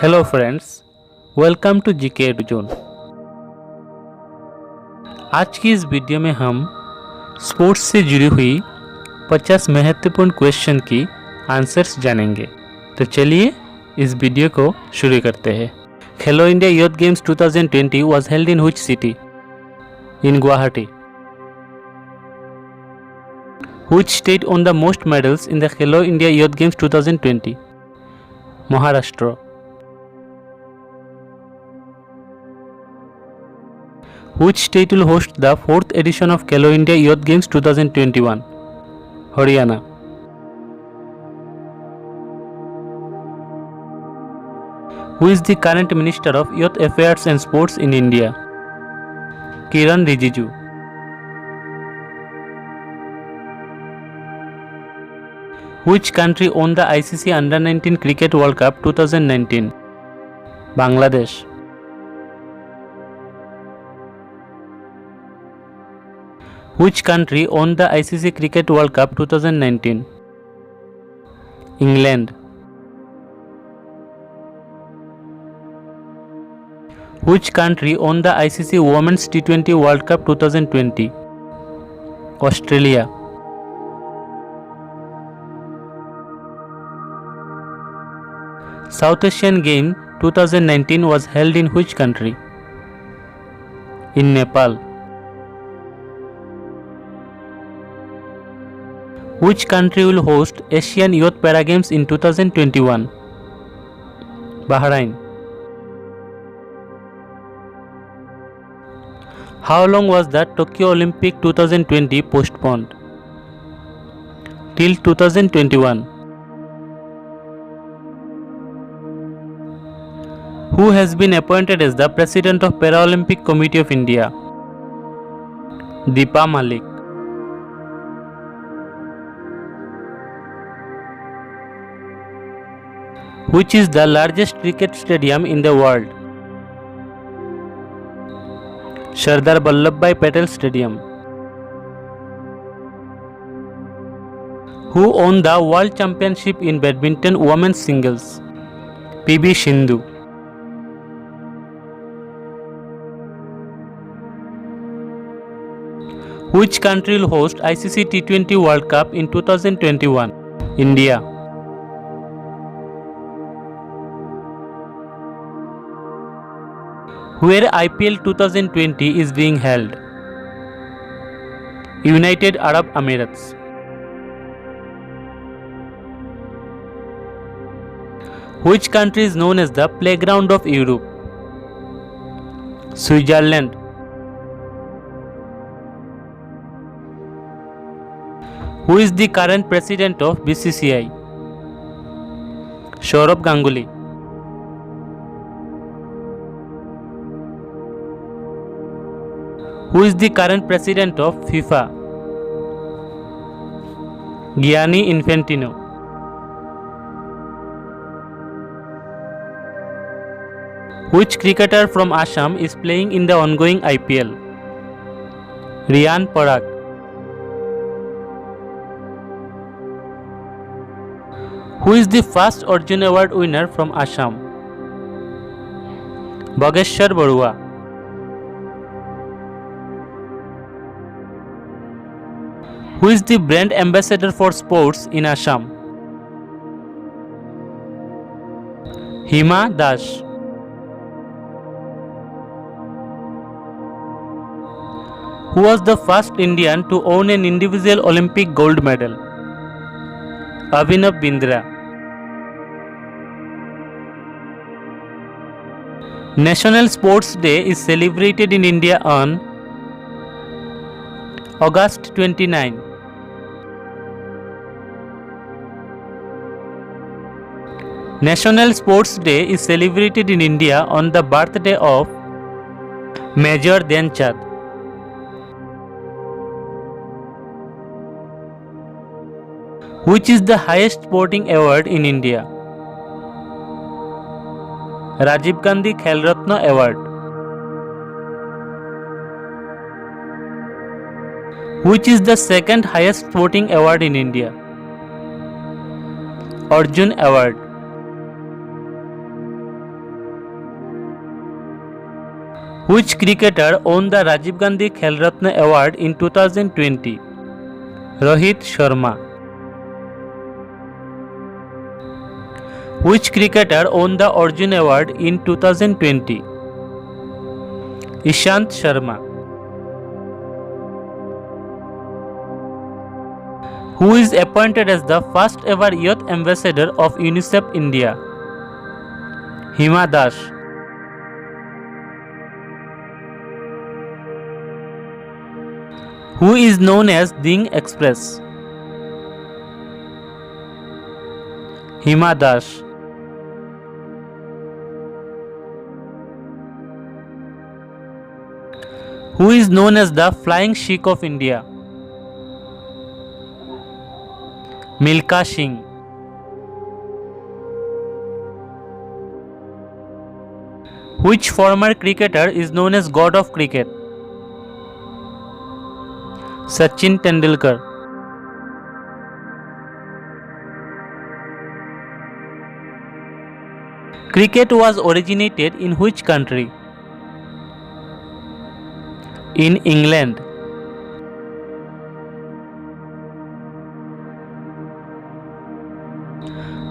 Hello friends, welcome to GK zone. आज की इस वीडियो में हम स्पोर्ट्स से जुड़ी हुई 50 महत्वपूर्ण क्वेश्चन की आंसर्स जानेंगे। तो चलिए इस वीडियो को शुरू करते हैं। खेलो India youth games 2020 was held in which city? In Guwahati. Which state won the most medals in the Khelo India Youth Games 2020? Maharashtra. Which state will host the 4th edition of Khelo India Youth Games 2021? Haryana. Who is the current Minister of Youth Affairs and Sports in India? Kiran Rijiju. Which country won the ICC Under-19 Cricket World Cup 2019? Bangladesh. Which country won the ICC Cricket World Cup 2019? England. Which country won the ICC Women's T20 World Cup 2020? Australia. South Asian Game 2019 was held in which country? In Nepal. Which country will host Asian Youth Para Games in 2021? Bahrain. How long was the Tokyo Olympic 2020 postponed? Till 2021. Who has been appointed as the President of Paralympic Committee of India? Deepa Malik. Which is the largest cricket stadium in the world? Sardar Vallabhbhai Patel Stadium. Who won the World Championship in Badminton Women's Singles? PV Sindhu. Which country will host ICC T20 World Cup in 2021? India. Where IPL 2020 is being held? United Arab Emirates. Which country is known as the playground of Europe? Switzerland. Who is the current president of BCCI? Saurabh Ganguly. Who is the current president of FIFA? Gianni Infantino. Which cricketer from Assam is playing in the ongoing IPL? Riyan Parag. Who is the first Arjun Award winner from Assam? Bageshwar Barua. Who is the brand ambassador for sports in Assam? Hima Das. Who was the first Indian to own an individual Olympic gold medal? Abhinav Bindra. National Sports Day is celebrated in India on August 29. National Sports Day is celebrated in India on the birthday of Major Dhyan Chand. Which is the highest sporting award in India? Rajiv Gandhi Khel Ratna Award. Which is the second highest sporting award in India? Arjun Award. Which cricketer won the Rajiv Gandhi Khel Ratna Award in 2020? Rohit Sharma. Which cricketer won the Arjun Award in 2020? Ishant Sharma. Who is appointed as the first ever youth ambassador of UNICEF India? Hima Das. Who is known as Ding Express? Hima Das. Who is known as the Flying Sheikh of India? Milkha Singh. Which former cricketer is known as God of Cricket? Sachin Tendulkar. Cricket was originated in which country? In England.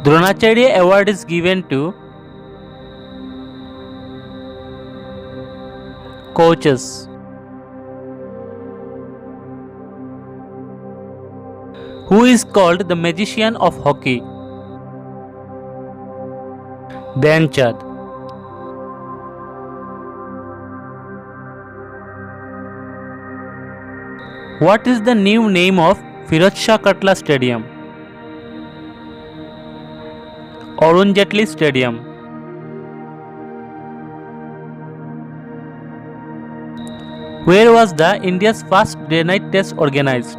Dronacharya Award is given to coaches. Who is called the magician of hockey? Dhyanchand. What is the new name of Firozshah Kotla Stadium? Arun Jaitley Stadium. Where was the India's first day-night test organized?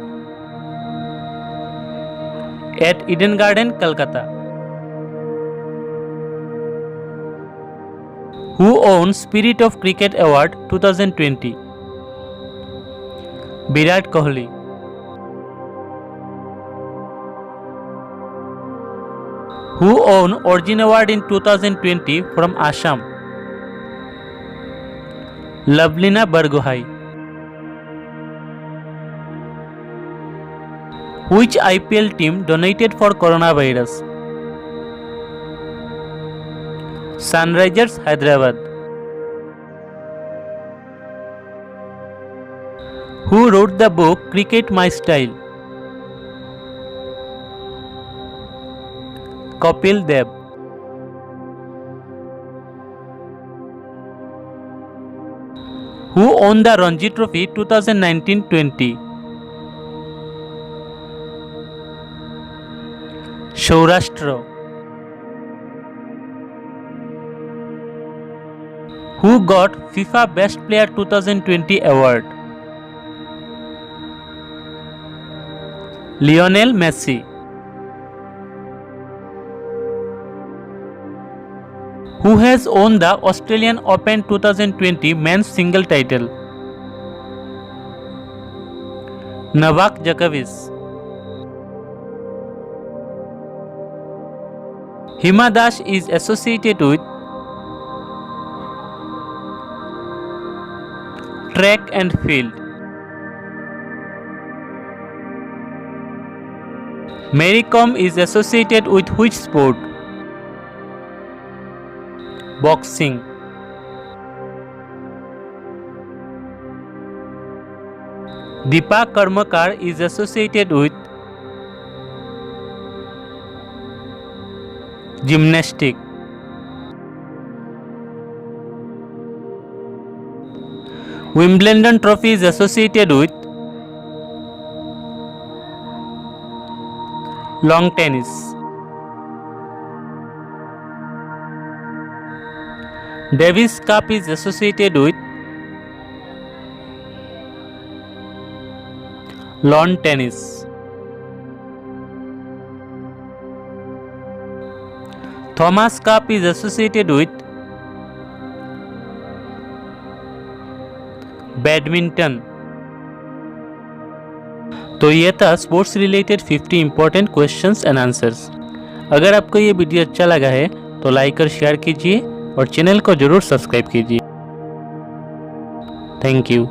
At Eden Garden, Kolkata. Who owns Spirit of Cricket Award 2020? Virat Kohli. Who won Arjun Award in 2020 from Assam? Lavlina Bargohai. Which IPL team donated for coronavirus? Sunrisers Hyderabad. Who wrote the book Cricket My Style? Kapil Dev. Who won the Ranji Trophy 2019-20? Saurashtra. Who got FIFA Best Player 2020 award? Lionel Messi. Who has won the Australian Open 2020 men's single title? Novak Djokovic. Hima Das is associated with track and field. Mary Kom is associated with which sport? Boxing. Deepa Karmakar is associated with gymnastics. Wimbledon trophy is associated with long tennis. Davis Cup is associated with lawn tennis. Thomas Cup is associated with badminton. तो ये था sports related 50 important questions and answers. अगर आपको ये video अच्छा लगा है तो लाइक और शेयर कीजिए और चैनल को जरूर सब्सक्राइब कीजिए। Thank you.